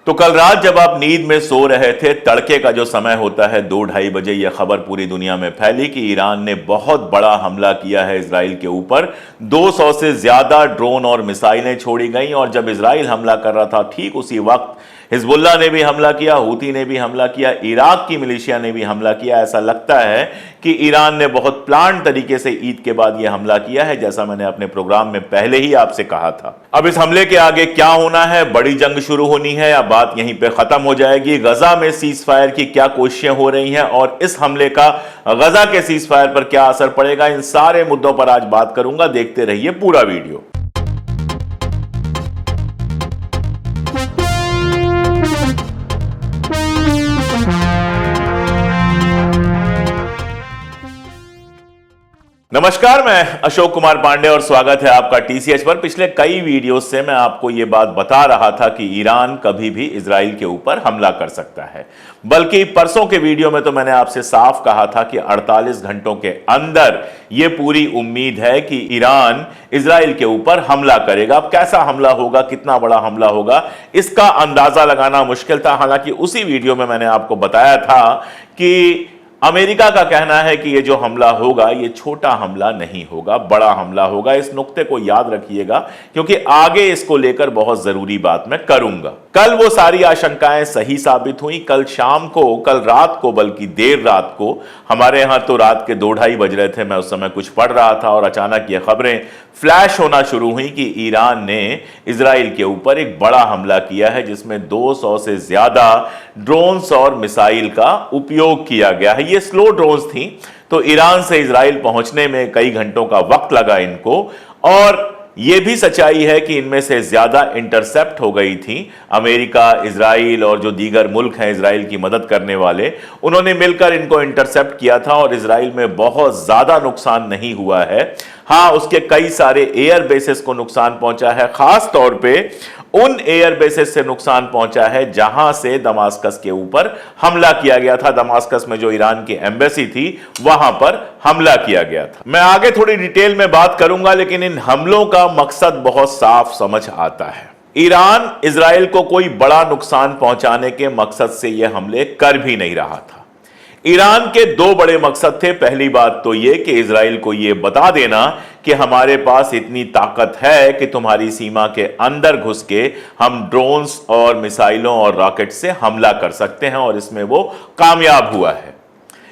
तो कल रात जब आप नींद में सो रहे थे, तड़के का जो समय होता है 2-2:30 बजे, यह खबर पूरी दुनिया में फैली कि ईरान ने बहुत बड़ा हमला किया है इजराइल के ऊपर। 200 से ज्यादा ड्रोन और मिसाइलें छोड़ी गई और जब इजराइल हमला कर रहा था ठीक उसी वक्त हिजबुल्लाह ने भी हमला किया, हूती ने भी हमला किया, इराक की मिलिशिया ने भी हमला किया। ऐसा लगता है कि ईरान ने बहुत प्लान तरीके से ईद के बाद यह हमला किया है, जैसा मैंने अपने प्रोग्राम में पहले ही आपसे कहा था। अब इस हमले के आगे क्या होना है? बड़ी जंग शुरू होनी है या बात यहीं पे खत्म हो जाएगी? गजा में सीज फायर की क्या कोशिशें हो रही हैं और इस हमले का गजा के सीज फायर पर क्या असर पड़ेगा? इन सारे मुद्दों पर आज बात करूंगा। देखते रहिए पूरा वीडियो। नमस्कार, मैं अशोक कुमार पांडे और स्वागत है आपका टीसीएच पर। पिछले कई वीडियो से मैं आपको यह बात बता रहा था कि ईरान कभी भी इजराइल के ऊपर हमला कर सकता है। बल्कि परसों के वीडियो में तो मैंने आपसे साफ कहा था कि 48 घंटों के अंदर यह पूरी उम्मीद है कि ईरान इजराइल के ऊपर हमला करेगा। अब कैसा हमला होगा, कितना बड़ा हमला होगा, इसका अंदाजा लगाना मुश्किल था। हालांकि उसी वीडियो में मैंने आपको बताया था कि अमेरिका का कहना है कि यह जो हमला होगा यह छोटा हमला नहीं होगा, बड़ा हमला होगा। इस नुक्ते को याद रखिएगा क्योंकि आगे इसको लेकर बहुत जरूरी बात मैं करूंगा। कल वो सारी आशंकाएं सही साबित हुई। कल शाम को, कल रात को, बल्कि देर रात को, हमारे यहां तो रात के 2-2:30 बज रहे थे, मैं उस समय कुछ पढ़ रहा था और अचानक ये खबरें फ्लैश होना शुरू हुई कि ईरान ने इजराइल के ऊपर एक बड़ा हमला किया है जिसमें 200 से ज्यादा ड्रोन्स और मिसाइल का उपयोग किया गया है। ये स्लो ड्रोन्स थी, तो ईरान से इजराइल पहुंचने में कई घंटों का वक्त लगा इनको। और यह भी सच्चाई है कि इनमें से ज्यादा इंटरसेप्ट हो गई थी। अमेरिका, इजराइल और जो दीगर मुल्क हैं इजराइल की मदद करने वाले, उन्होंने मिलकर इनको इंटरसेप्ट किया था और इजराइल में बहुत ज्यादा नुकसान नहीं हुआ है। हाँ, उसके कई सारे एयर बेसेस को नुकसान पहुंचा है। खास तौर पे उन एयर बेसेस से नुकसान पहुंचा है जहां से दमास्कस के ऊपर हमला किया गया था। दमास्कस में जो ईरान की एम्बेसी थी वहां पर हमला किया गया था। मैं आगे थोड़ी डिटेल में बात करूंगा, लेकिन इन हमलों का मकसद बहुत साफ समझ आता है। ईरान इजराइल को कोई बड़ा नुकसान पहुंचाने के मकसद से यह हमले कर भी नहीं रहा था। ईरान के दो बड़े मकसद थे। पहली बात तो यह कि इजराइल को यह बता देना कि हमारे पास इतनी ताकत है कि तुम्हारी सीमा के अंदर घुस के हम ड्रोन्स और मिसाइलों और रॉकेट से हमला कर सकते हैं, और इसमें वो कामयाब हुआ है।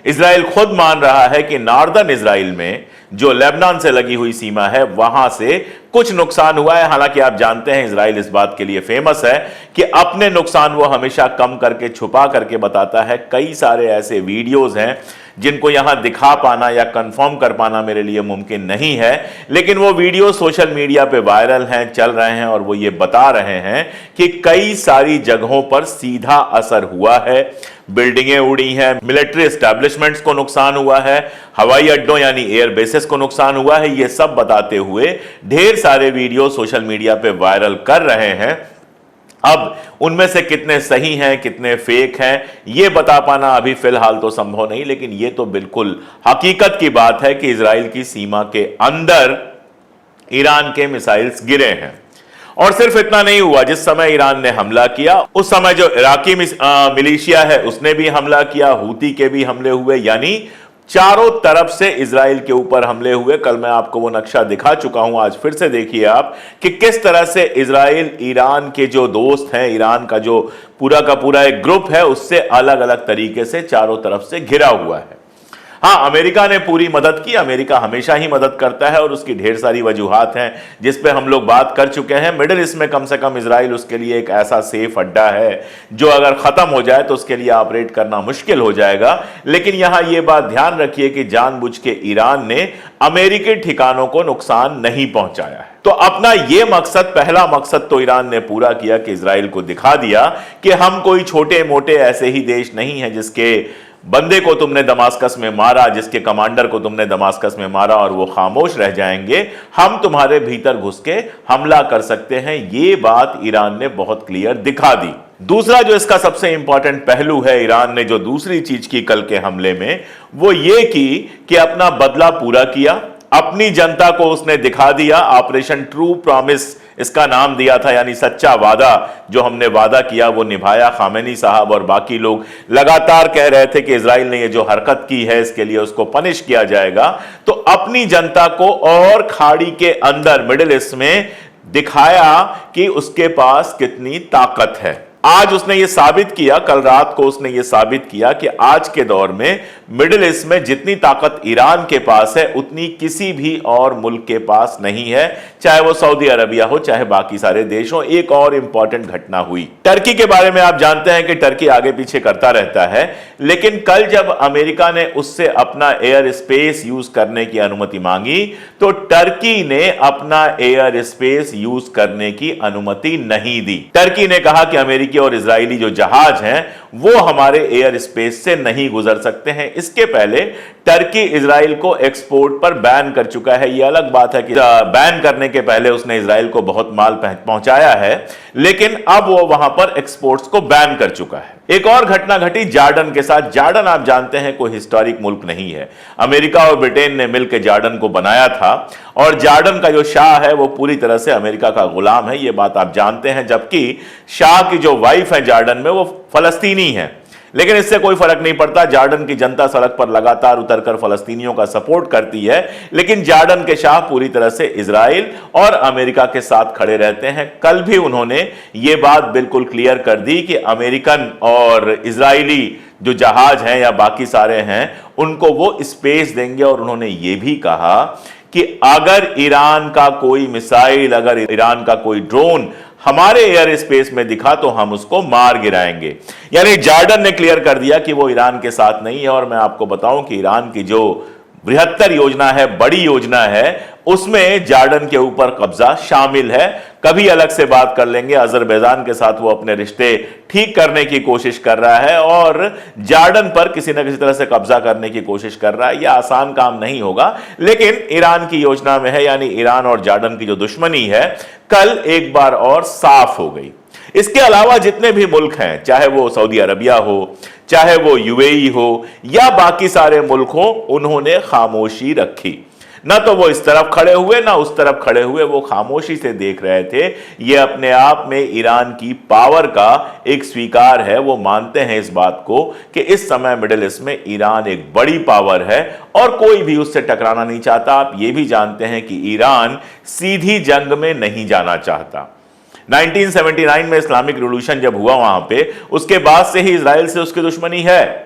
इजराइल खुद मान रहा है कि नॉर्दर्न इजराइल में जो लेबनान से लगी हुई सीमा है वहां से कुछ नुकसान हुआ है। हालांकि आप जानते हैं इजराइल इस बात के लिए फेमस है कि अपने नुकसान वो हमेशा कम करके, छुपा करके बताता है। कई सारे ऐसे वीडियोस हैं जिनको यहां दिखा पाना या कंफर्म कर पाना मेरे लिए मुमकिन नहीं है, लेकिन वो वीडियो सोशल मीडिया पे वायरल हैं, चल रहे हैं और वो ये बता रहे हैं कि कई सारी जगहों पर सीधा असर हुआ है। बिल्डिंगें उड़ी हैं, मिलिट्री एस्टैब्लिशमेंट्स को नुकसान हुआ है, हवाई अड्डों यानी एयर बेसेस को नुकसान हुआ है। ये सब बताते हुए ढेर सारे वीडियो सोशल मीडिया पे वायरल कर रहे हैं। अब उनमें से कितने सही हैं, कितने फेक हैं, यह बता पाना अभी फिलहाल तो संभव नहीं, लेकिन यह तो बिल्कुल हकीकत की बात है कि इजराइल की सीमा के अंदर ईरान के मिसाइल्स गिरे हैं। और सिर्फ इतना नहीं हुआ, जिस समय ईरान ने हमला किया उस समय जो इराकी मिलिशिया है उसने भी हमला किया, हूती के भी हमले हुए, यानी चारों तरफ से इजराइल के ऊपर हमले हुए। कल मैं आपको वो नक्शा दिखा चुका हूं, आज फिर से देखिए आप कि किस तरह से इजराइल ईरान के जो दोस्त हैं, ईरान का जो पूरा का पूरा एक ग्रुप है, उससे अलग अलग तरीके से चारों तरफ से घिरा हुआ है। हाँ, अमेरिका ने पूरी मदद की। अमेरिका हमेशा ही मदद करता है और उसकी ढेर सारी वजूहात हैं जिस पे हम लोग बात कर चुके हैं। मिडिल ईस्ट में कम से कम इजराइल उसके लिए एक ऐसा सेफ अड्डा है जो अगर खत्म हो जाए तो उसके लिए ऑपरेट करना मुश्किल हो जाएगा। लेकिन यहां यह बात ध्यान रखिए कि जानबूझ के ईरान ने अमेरिकी ठिकानों को नुकसान नहीं पहुंचाया है। तो अपना यह मकसद, पहला मकसद तो ईरान ने पूरा किया कि इजराइल को दिखा दिया कि हम कोई छोटे मोटे ऐसे ही देश नहीं है जिसके बंदे को तुमने दमास्कस में मारा, जिसके कमांडर को तुमने दमास्कस में मारा और वो खामोश रह जाएंगे। हम तुम्हारे भीतर घुस के हमला कर सकते हैं। ये बात ईरान ने बहुत क्लियर दिखा दी। दूसरा जो इसका सबसे इंपॉर्टेंट पहलू है, ईरान ने जो दूसरी चीज की कल के हमले में, वो ये की कि अपना बदला पूरा किया, अपनी जनता को उसने दिखा दिया। ऑपरेशन ट्रू प्रॉमिस इसका नाम दिया था, यानी सच्चा वादा। जो हमने वादा किया वो निभाया। खामेनी साहब और बाकी लोग लगातार कह रहे थे कि इजराइल ने ये जो हरकत की है इसके लिए उसको पनिश किया जाएगा। तो अपनी जनता को और खाड़ी के अंदर मिडिल ईस्ट में दिखाया कि उसके पास कितनी ताकत है। आज उसने ये साबित किया, कल रात को उसने ये साबित किया कि आज के दौर में मिडिल ईस्ट में जितनी ताकत ईरान के पास है उतनी किसी भी और मुल्क के पास नहीं है, चाहे वो सऊदी अरबिया हो चाहे बाकी सारे देश हो। एक और इंपॉर्टेंट घटना हुई टर्की के बारे में। आप जानते हैं कि टर्की आगे पीछे करता रहता है, लेकिन कल जब अमेरिका ने उससे अपना एयर स्पेस यूज करने की अनुमति मांगी तो टर्की ने अपना एयर स्पेस यूज करने की अनुमति नहीं दी। टर्की ने कहा कि अमेरिकी और इजरायली जो जहाज हैं वो हमारे एयर स्पेस से नहीं गुजर सकते हैं। इसके पहले टर्की इजराइल को एक्सपोर्ट पर बैन कर चुका है। यह अलग बात है कि बैन करने के पहले उसने इजराइल को बहुत माल पहुंचाया है, लेकिन अब वो वहां पर एक्सपोर्ट्स को बैन कर चुका है। एक और घटना घटी जॉर्डन के साथ। जॉर्डन आप जानते हैं कोई हिस्टोरिक मुल्क नहीं है। अमेरिका और ब्रिटेन ने मिलकर जॉर्डन को बनाया था और जॉर्डन का जो शाह है वो पूरी तरह से अमेरिका का गुलाम है, ये बात आप जानते हैं। जबकि शाह की जो वाइफ है जॉर्डन में वो फलस्तीनी है, लेकिन इससे कोई फर्क नहीं पड़ता। जॉर्डन की जनता सड़क पर लगातार उतरकर फलस्तीनियों का सपोर्ट करती है, लेकिन जॉर्डन के शाह पूरी तरह से इजराइल और अमेरिका के साथ खड़े रहते हैं। कल भी उन्होंने ये बात बिल्कुल क्लियर कर दी कि अमेरिकन और इजरायली जो जहाज हैं या बाकी सारे हैं उनको वो स्पेस देंगे। और उन्होंने ये भी कहा कि अगर ईरान का कोई मिसाइल, अगर ईरान का कोई ड्रोन हमारे एयर स्पेस में दिखा तो हम उसको मार गिराएंगे। यानी जॉर्डन ने क्लियर कर दिया कि वो ईरान के साथ नहीं है। और मैं आपको बताऊं कि ईरान की जो बृहत्तर योजना है, बड़ी योजना है, उसमें जॉर्डन के ऊपर कब्जा शामिल है। कभी अलग से बात कर लेंगे। अजरबैजान के साथ वो अपने रिश्ते ठीक करने की कोशिश कर रहा है और जॉर्डन पर किसी न किसी तरह से कब्जा करने की कोशिश कर रहा है। यह आसान काम नहीं होगा, लेकिन ईरान की योजना में है। यानी ईरान और जॉर्डन की जो दुश्मनी है कल एक बार और साफ हो गई। इसके अलावा जितने भी मुल्क हैं, चाहे वो सऊदी अरबिया हो, चाहे वो यूएई हो या बाकी सारे मुल्क हो, उन्होंने खामोशी रखी। ना तो वो इस तरफ खड़े हुए ना उस तरफ खड़े हुए, वो खामोशी से देख रहे थे। ये अपने आप में ईरान की पावर का एक स्वीकार है। वो मानते हैं इस बात को कि इस समय मिडिल ईस्ट में ईरान एक बड़ी पावर है और कोई भी उससे टकराना नहीं चाहता। आप ये भी जानते हैं कि ईरान सीधी जंग में नहीं जाना चाहता। 1979 में इस्लामिक रिवॉल्यूशन जब हुआ वहां पे, उसके बाद से ही इजराइल से उसकी दुश्मनी है।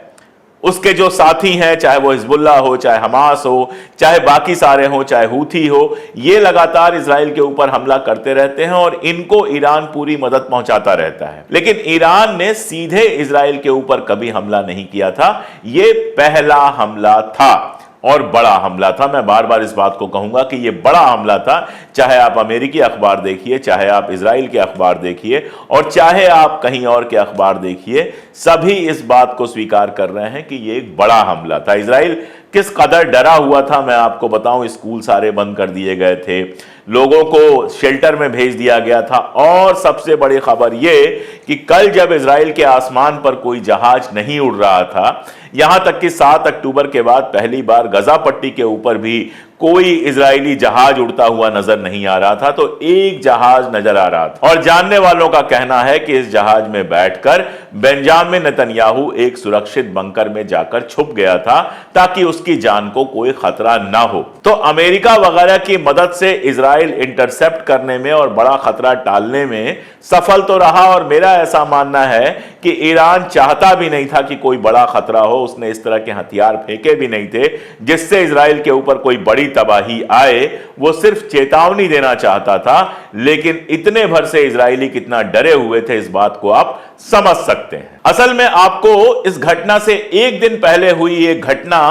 उसके जो साथी हैं, चाहे वो हिजबुल्लाह हो, चाहे हमास हो, चाहे बाकी सारे हो, चाहे हूथी हो, ये लगातार इजराइल के ऊपर हमला करते रहते हैं और इनको ईरान पूरी मदद पहुंचाता रहता है। लेकिन ईरान ने सीधे इजराइल के ऊपर कभी हमला नहीं किया था। ये पहला हमला था और बड़ा हमला था। मैं बार बार इस बात को कहूंगा कि यह बड़ा हमला था। चाहे आप अमेरिकी अखबार देखिए, चाहे आप इजराइल के अखबार देखिए और चाहे आप कहीं और के अखबार देखिए, सभी इस बात को स्वीकार कर रहे हैं कि यह एक बड़ा हमला था। इजराइल किस कदर डरा हुआ था मैं आपको बताऊं। स्कूल सारे बंद कर दिए गए थे, लोगों को शेल्टर में भेज दिया गया था। और सबसे बड़ी खबर यह कि कल जब इजराइल के आसमान पर कोई जहाज नहीं उड़ रहा था, यहां तक कि 7 अक्टूबर के बाद पहली बार गजा पट्टी के ऊपर भी कोई इजरायली जहाज उड़ता हुआ नजर नहीं आ रहा था, तो एक जहाज नजर आ रहा था। और जानने वालों का कहना है कि इस जहाज में बैठकर बेंजामिन नेतन्याहू एक सुरक्षित बंकर में जाकर छुप गया था ताकि उसकी जान को कोई खतरा ना हो। तो अमेरिका वगैरह की मदद से इजराइल इंटरसेप्ट करने में और बड़ा खतरा टालने में सफल तो रहा। और मेरा ऐसा मानना है कि ईरान चाहता भी नहीं था कि कोई बड़ा खतरा हो। उसने इस तरह के हथियार फेंके भी नहीं थे जिससे इजराइल के ऊपर कोई बड़ी तबाही आए। वो सिर्फ चेतावनी देना चाहता था। लेकिन इतने भर से इजरायली कितना डरे हुए थे इस बात को आप समझ सकते हैं। असल में आपको इस घटना से एक दिन पहले हुई एक घटना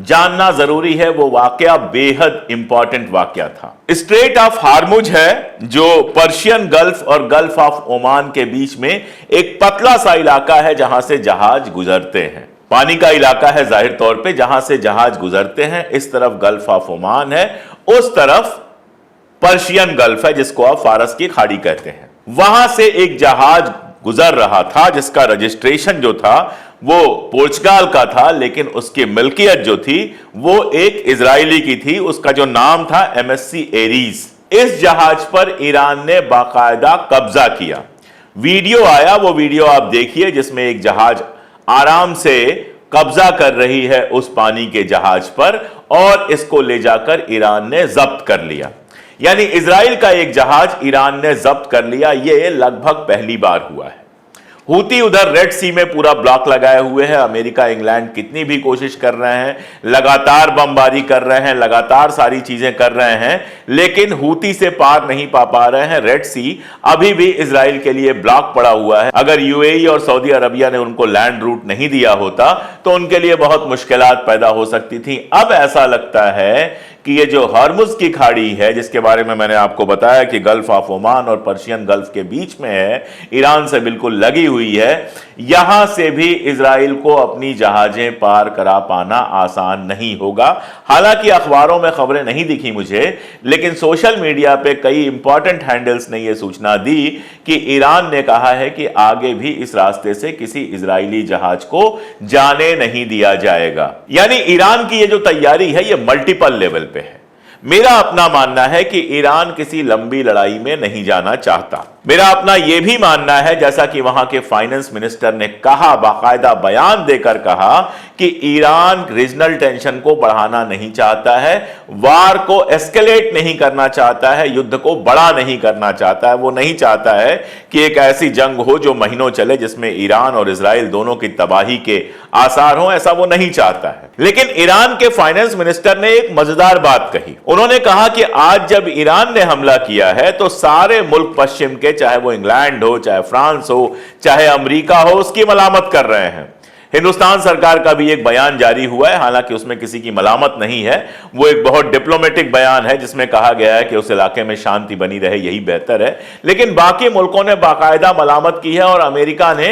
जानना जरूरी है। वो वाकया बेहद इंपॉर्टेंट वाकया था। स्ट्रेट ऑफ हार्मुज है जो पर्शियन गल्फ और गल्फ ऑफ ओमान के बीच में एक पतला सा इलाका है जहां से जहाज गुजरते हैं। पानी का इलाका है जाहिर तौर पे जहां से जहाज गुजरते हैं। इस तरफ गल्फ ऑफ ओमान है, उस तरफ पर्शियन गल्फ है जिसको आप फारस की खाड़ी कहते हैं। वहां से एक जहाज गुजर रहा था, जिसका रजिस्ट्रेशन जो था वो पोर्चुगाल का था, लेकिन उसकी मिल्कियत जो थी वो एक इजरायली की थी। उसका जो नाम था MSC एरीज। इस जहाज पर ईरान ने बाकायदा कब्जा किया। वीडियो आया, वो वीडियो आप देखिए, जिसमें एक जहाज आराम से कब्जा कर रही है उस पानी के जहाज पर और इसको ले जाकर ईरान ने जब्त कर लिया। यानी इजराइल का एक जहाज ईरान ने जब्त कर लिया। यह लगभग पहली बार हुआ है। हूती उधर रेड सी में पूरा ब्लॉक लगाए हुए हैं। अमेरिका, इंग्लैंड कितनी भी कोशिश कर रहे हैं, लगातार बमबारी कर रहे हैं, लगातार सारी चीजें कर रहे हैं, लेकिन हूती से पार नहीं पा रहे हैं। रेड सी अभी भी इजराइल के लिए ब्लॉक पड़ा हुआ है। अगर यूएई और सऊदी अरबिया ने उनको लैंड रूट नहीं दिया होता तो उनके लिए बहुत मुश्किलात पैदा हो सकती थी। अब ऐसा लगता है कि ये जो हॉर्मुज की खाड़ी है, जिसके बारे में मैंने आपको बताया कि गल्फ ऑफ ओमान और पर्शियन गल्फ के बीच में है, ईरान से बिल्कुल लगी हुई है, यहां से भी इजराइल को अपनी जहाजें पार करा पाना आसान नहीं होगा। हालांकि अखबारों में खबरें नहीं दिखी मुझे, लेकिन सोशल मीडिया पे कई इंपॉर्टेंट हैंडल्स ने यह सूचना दी कि ईरान ने कहा है कि आगे भी इस रास्ते से किसी इजरायली जहाज को जाने नहीं दिया जाएगा। यानी ईरान की यह जो तैयारी है, यह मल्टीपल लेवल पे है। मेरा अपना मानना है कि ईरान किसी लंबी लड़ाई में नहीं जाना चाहता। मेरा अपना यह भी मानना है, जैसा कि वहां के फाइनेंस मिनिस्टर ने कहा, बाकायदा बयान देकर कहा कि ईरान रीजनल टेंशन को बढ़ाना नहीं चाहता है, वार को एस्केलेट नहीं करना चाहता है, युद्ध को बड़ा नहीं करना चाहता है। वो नहीं चाहता है कि एक ऐसी जंग हो जो महीनों चले, जिसमें ईरान और इजराइल दोनों की तबाही के आसार हो, ऐसा वो नहीं चाहता है। लेकिन ईरान के फाइनेंस मिनिस्टर ने एक मजेदार बात कही। उन्होंने कहा कि आज जब ईरान ने हमला किया है तो सारे मुल्क पश्चिम के, चाहे वो इंग्लैंड हो, चाहे फ्रांस हो, चाहे अमेरिका हो, उसकी मलामत कर रहे हैं। हिंदुस्तान सरकार का भी एक बयान जारी हुआ है, हालांकि उसमें किसी की मलामत नहीं है। वो एक बहुत डिप्लोमेटिक बयान है जिसमें कहा गया है कि उस इलाके में शांति बनी रहे, यही बेहतर है। लेकिन बाकी मुल्कों ने बाकायदा मलामत की है और अमेरिका ने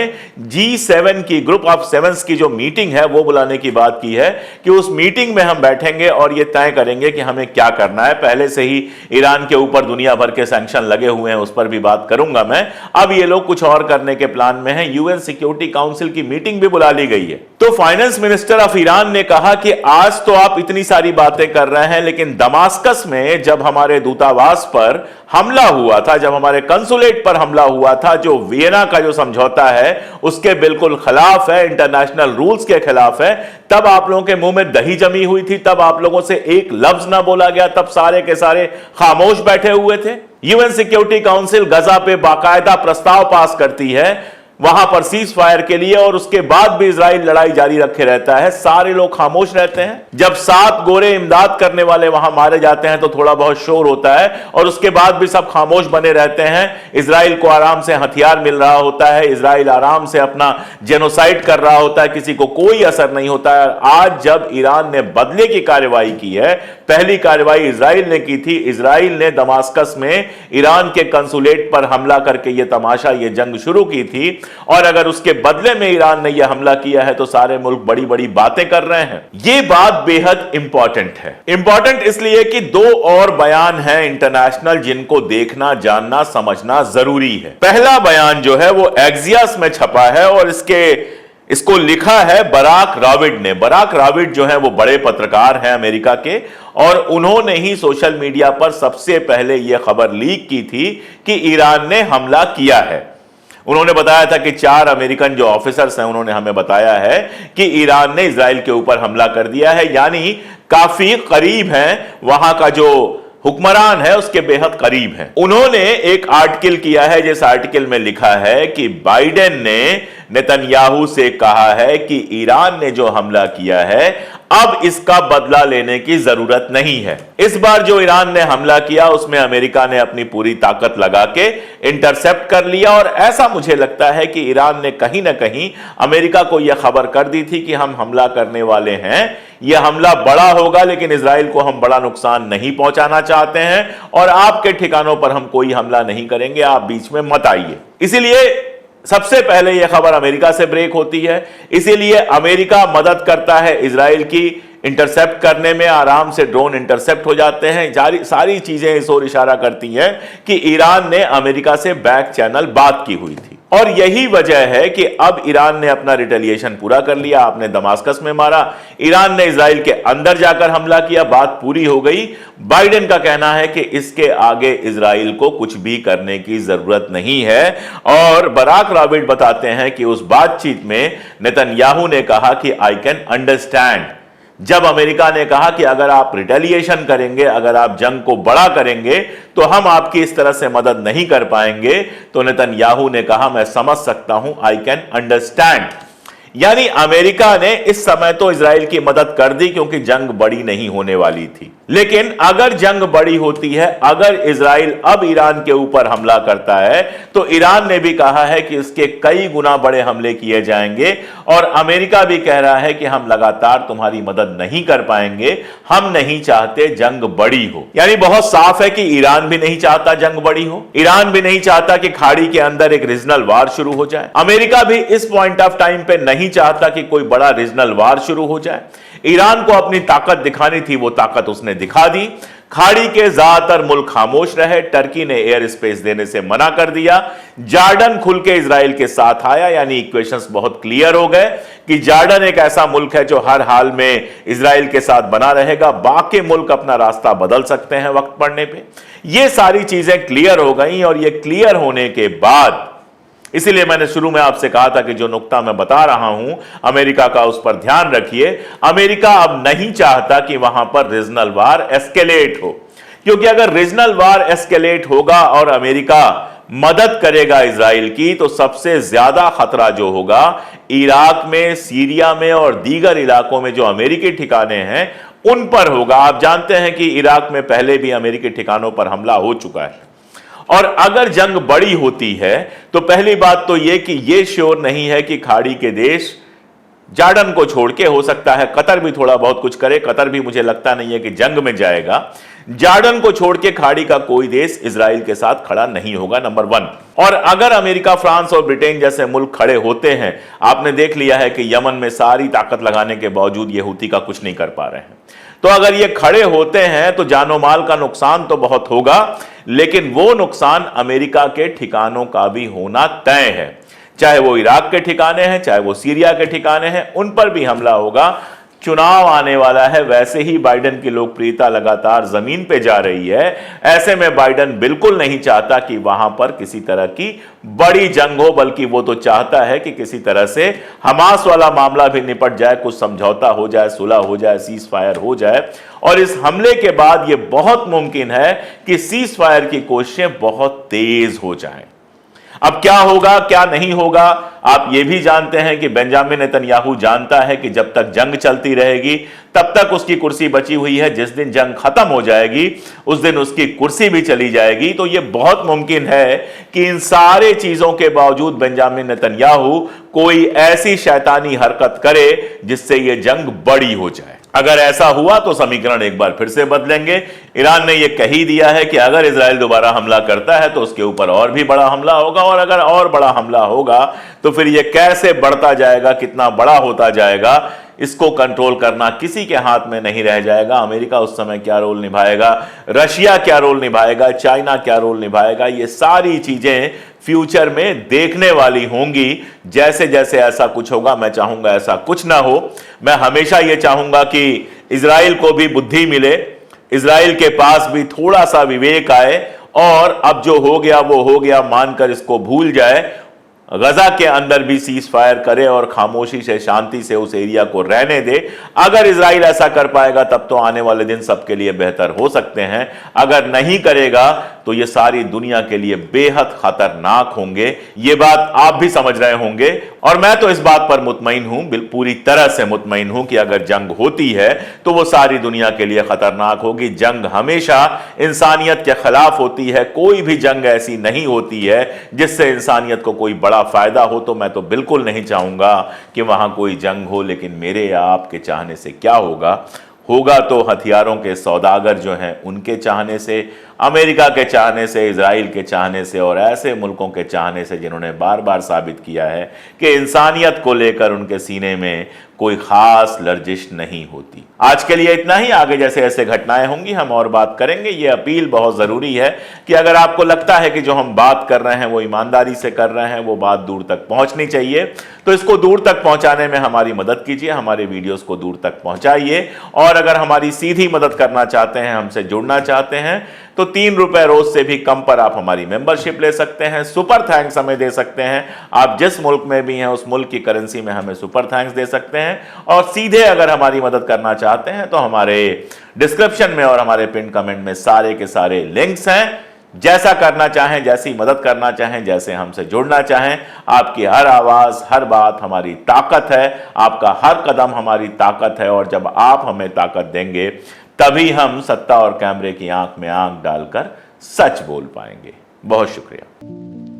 G7 की, ग्रुप ऑफ सेवेंस की जो मीटिंग है वो बुलाने की बात की है कि उस मीटिंग में हम बैठेंगे और ये तय करेंगे कि हमें क्या करना है। पहले से ही ईरान के ऊपर दुनिया भर के सैंक्शन लगे हुए हैं, उस पर भी बात करूंगा मैं। अब ये लोग कुछ और करने के प्लान में हैं। यूएन सिक्योरिटी काउंसिल की मीटिंग भी बुला ली गई है। तो फाइनेंस मिनिस्टर ऑफ ईरान ने कहा कि आज तो आप इतनी सारी बातें कर रहे हैं, लेकिन दमास्कस में जब हमारे दूतावास पर हमला हुआ था, जब हमारे कंसुलेट पर हमला हुआ था, जो वियना का जो समझौता है उसके बिल्कुल खिलाफ है, इंटरनेशनल रूल्स के खिलाफ है, तब आप लोगों के मुंह में दही जमी हुई थी, तब आप लोगों से एक लफ्ज ना बोला गया, तब सारे के सारे खामोश बैठे हुए थे। यूएन सिक्योरिटी काउंसिल गजा पे बाकायदा प्रस्ताव पास करती है वहां पर सीज फायर के लिए, और उसके बाद भी इजराइल लड़ाई जारी रखे रहता है, सारे लोग खामोश रहते हैं। जब 7 गोरे इमदाद करने वाले वहां मारे जाते हैं तो थोड़ा बहुत शोर होता है, और उसके बाद भी सब खामोश बने रहते हैं। इजराइल को आराम से हथियार मिल रहा होता है, इजराइल आराम से अपना जेनोसाइड कर रहा होता है, किसी को कोई असर नहीं होता है। आज जब ईरान ने बदले की कार्रवाई की है, पहली कार्रवाई इजराइल ने की थी, इजराइल ने दमास्कस में ईरान के कंसुलेट पर हमला करके यह तमाशा, यह जंग शुरू की थी, और अगर उसके बदले में ईरान ने यह हमला किया है तो सारे मुल्क बड़ी बड़ी बातें कर रहे हैं। यह बात बेहद इंपॉर्टेंट है। इंपॉर्टेंट इसलिए कि 2 और बयान हैं इंटरनेशनल जिनको देखना, जानना, समझना जरूरी है। पहला बयान जो है वो एक्सियस में छपा है और इसको लिखा है बराक राविड ने। बराक राविड जो है वो बड़े पत्रकार हैं अमेरिका के, और उन्होंने ही सोशल मीडिया पर सबसे पहले यह खबर लीक की थी कि ईरान ने हमला किया है। उन्होंने बताया था कि 4 अमेरिकन जो ऑफिसर्स हैं उन्होंने हमें बताया है कि ईरान ने इजराइल के ऊपर हमला कर दिया है, यानी काफी करीब हैं, वहां का जो हुक्मरान है उसके बेहद करीब है। उन्होंने एक आर्टिकल किया है जिस आर्टिकल में लिखा है कि बाइडेन ने नेतन्याहू से कहा है कि ईरान ने जो हमला किया है अब इसका बदला लेने की जरूरत नहीं है। इस बार जो ईरान ने हमला किया उसमें अमेरिका ने अपनी पूरी ताकत लगा के इंटरसेप्ट कर लिया, और ऐसा मुझे लगता है कि ईरान ने कहीं ना कहीं अमेरिका को यह खबर कर दी थी कि हम हमला करने वाले हैं, यह हमला बड़ा होगा, लेकिन इजराइल को हम बड़ा नुकसान नहीं पहुंचाना चाहते हैं और आपके ठिकानों पर हम कोई हमला नहीं करेंगे, आप बीच में मत आइए। इसीलिए सबसे पहले यह खबर अमेरिका से ब्रेक होती है, इसीलिए अमेरिका मदद करता है इजराइल की इंटरसेप्ट करने में, आराम से ड्रोन इंटरसेप्ट हो जाते हैं। सारी चीजें इस ओर इशारा करती हैं कि ईरान ने अमेरिका से बैक चैनल बात की हुई थी। और यही वजह है कि अब ईरान ने अपना रिटेलिएशन पूरा कर लिया। आपने दमास्कस में मारा, ईरान ने इजराइल के अंदर जाकर हमला किया, बात पूरी हो गई। बाइडेन का कहना है कि इसके आगे इजराइल को कुछ भी करने की जरूरत नहीं है। और बराक रॉबिट बताते हैं कि उस बातचीत में नेतन्याहू ने कहा कि आई कैन अंडरस्टैंड। जब अमेरिका ने कहा कि अगर आप रिटेलिएशन करेंगे, अगर आप जंग को बड़ा करेंगे तो हम आपकी इस तरह से मदद नहीं कर पाएंगे, तो नेतन्याहू ने कहा मैं समझ सकता हूं, आई कैन अंडरस्टैंड। यानी अमेरिका ने इस समय तो इजराइल की मदद कर दी क्योंकि जंग बड़ी नहीं होने वाली थी। लेकिन अगर जंग बड़ी होती है, अगर इजराइल अब ईरान के ऊपर हमला करता है, तो ईरान ने भी कहा है कि इसके कई गुना बड़े हमले किए जाएंगे। और अमेरिका भी कह रहा है कि हम लगातार तुम्हारी मदद नहीं कर पाएंगे, हम नहीं चाहते जंग बड़ी हो। यानी बहुत साफ है कि ईरान भी नहीं चाहता जंग बड़ी हो, ईरान भी नहीं चाहता कि खाड़ी के अंदर एक रीजनल वार शुरू हो जाए। अमेरिका भी इस पॉइंट ऑफ टाइम पे नहीं चाहता कि कोई बड़ा रीजनल वार शुरू हो जाए। ईरान को अपनी ताकत दिखानी थी, वो ताकत उसने दिखा दी। खाड़ी के ज्यादातर मुल्क खामोश रहे, टर्की ने एयर स्पेस देने से मना कर दिया, जॉर्डन खुल के इजराइल के साथ आया। यानी इक्वेशंस बहुत क्लियर हो गए कि जॉर्डन एक ऐसा मुल्क है जो हर हाल में इजराइल के साथ बना रहेगा, बाकी मुल्क अपना रास्ता बदल सकते हैं वक्त पड़ने पे। ये सारी चीजें क्लियर हो गई। और ये क्लियर होने के बाद, इसीलिए मैंने शुरू में आपसे कहा था कि जो नुक्ता मैं बता रहा हूं अमेरिका का, उस पर ध्यान रखिए। अमेरिका अब नहीं चाहता कि वहां पर रीजनल वार एस्केलेट हो, क्योंकि अगर रीजनल वार एस्केलेट होगा और अमेरिका मदद करेगा इजराइल की, तो सबसे ज्यादा खतरा जो होगा इराक में, सीरिया में और दीगर इलाकों में जो अमेरिकी ठिकाने हैं उन पर होगा। आप जानते हैं कि इराक में पहले भी अमेरिकी ठिकानों पर हमला हो चुका है। और अगर जंग बड़ी होती है तो पहली बात तो यह कि यह श्योर नहीं है कि खाड़ी के देश जॉर्डन को छोड़ के, हो सकता है कतर भी थोड़ा बहुत कुछ करे, कतर भी मुझे लगता नहीं है कि जंग में जाएगा। जॉर्डन को छोड़ के खाड़ी का कोई देश इजराइल के साथ खड़ा नहीं होगा, नंबर 1। और अगर अमेरिका, फ्रांस और ब्रिटेन जैसे मुल्क खड़े होते हैं, आपने देख लिया है कि यमन में सारी ताकत लगाने के बावजूद ये हूती का कुछ नहीं कर पा रहे हैं। तो अगर ये खड़े होते हैं तो जानो माल का नुकसान तो बहुत होगा, लेकिन वो नुकसान अमेरिका के ठिकानों का भी होना तय है। चाहे वो इराक के ठिकाने हैं, चाहे वो सीरिया के ठिकाने हैं, उन पर भी हमला होगा। चुनाव आने वाला है, वैसे ही बाइडेन की लोकप्रियता लगातार जमीन पे जा रही है। ऐसे में बाइडेन बिल्कुल नहीं चाहता कि वहां पर किसी तरह की बड़ी जंग हो, बल्कि वो तो चाहता है कि किसी तरह से हमास वाला मामला भी निपट जाए, कुछ समझौता हो जाए, सुलह हो जाए, सीज फायर हो जाए। और इस हमले के बाद यह बहुत मुमकिन है कि सीज फायर की कोशिशें बहुत तेज हो जाएं। अब क्या होगा, क्या नहीं होगा, आप यह भी जानते हैं कि बेंजामिन नेतन्याहू जानता है कि जब तक जंग चलती रहेगी तब तक उसकी कुर्सी बची हुई है। जिस दिन जंग खत्म हो जाएगी उस दिन उसकी कुर्सी भी चली जाएगी। तो यह बहुत मुमकिन है कि इन सारे चीजों के बावजूद बेंजामिन नेतन्याहू कोई ऐसी शैतानी हरकत करे जिससे यह जंग बड़ी हो जाए। अगर ऐसा हुआ तो समीकरण एक बार फिर से बदलेंगे। ईरान ने यह कह ही दिया है कि अगर इजराइल दोबारा हमला करता है तो उसके ऊपर और भी बड़ा हमला होगा, और अगर और बड़ा हमला होगा तो फिर यह कैसे बढ़ता जाएगा, कितना बड़ा होता जाएगा, इसको कंट्रोल करना किसी के हाथ में नहीं रह जाएगा। अमेरिका उस समय क्या रोल निभाएगा, रशिया क्या रोल निभाएगा, चाइना क्या रोल निभाएगा, ये सारी चीजें फ्यूचर में देखने वाली होंगी। जैसे जैसे ऐसा कुछ होगा, मैं चाहूंगा ऐसा कुछ ना हो। मैं हमेशा यह चाहूंगा कि इजराइल को भी बुद्धि मिले, इजराइल के पास भी थोड़ा सा विवेक आए, और अब जो हो गया वो हो गया मानकर इसको भूल जाए। गजा के अंदर भी सीज फायर करे और खामोशी से, शांति से उस एरिया को रहने दे। अगर इजराइल ऐसा कर पाएगा तब तो आने वाले दिन सबके लिए बेहतर हो सकते हैं। अगर नहीं करेगा तो ये सारी दुनिया के लिए बेहद खतरनाक होंगे। ये बात आप भी समझ रहे होंगे, और मैं तो इस बात पर मुतमईन हूं, पूरी तरह से मुतमईन हूं कि अगर जंग होती है तो वो सारी दुनिया के लिए खतरनाक होगी। जंग हमेशा इंसानियत के खिलाफ होती है। कोई भी जंग ऐसी नहीं होती है जिससे इंसानियत को कोई बड़ा फायदा हो। तो मैं तो बिल्कुल नहीं चाहूंगा कि वहां कोई जंग हो, लेकिन मेरे या आपके चाहने से क्या होगा? होगा तो हथियारों के सौदागर जो हैं उनके चाहने से, अमेरिका के चाहने से, इजराइल के चाहने से और ऐसे मुल्कों के चाहने से जिन्होंने बार बार साबित किया है कि इंसानियत को लेकर उनके सीने में कोई खास लर्जिश नहीं होती। आज के लिए इतना ही। आगे जैसे ऐसे घटनाएं होंगी हम और बात करेंगे। ये अपील बहुत जरूरी है कि अगर आपको लगता है कि जो हम बात कर रहे हैं वो ईमानदारी से कर रहे हैं, वो बात दूर तक पहुंचनी चाहिए, तो इसको दूर तक पहुंचाने में हमारी मदद कीजिए, हमारे वीडियोस को दूर तक पहुंचाइए। और अगर हमारी सीधी मदद करना चाहते हैं, हमसे जुड़ना चाहते हैं, तो 3 रुपए रोज से भी कम पर आप हमारी मेंबरशिप ले सकते हैं। सुपर थैंक्स हमें दे सकते हैं। आप जिस मुल्क में भी हैं उस मुल्क की करेंसी में हमें सुपर थैंक्स दे सकते हैं। और सीधे अगर हमारी मदद करना चाहते हैं तो हमारे डिस्क्रिप्शन में और हमारे पिन कमेंट में सारे के सारे लिंक्स हैं। जैसा करना चाहें, जैसी मदद करना चाहें, जैसे हमसे जुड़ना चाहें, आपकी हर आवाज, हर बात हमारी ताकत है, आपका हर कदम हमारी ताकत है। और जब आप हमें ताकत देंगे तभी हम सत्ता और कैमरे की आंख में आंख डालकर सच बोल पाएंगे। बहुत शुक्रिया।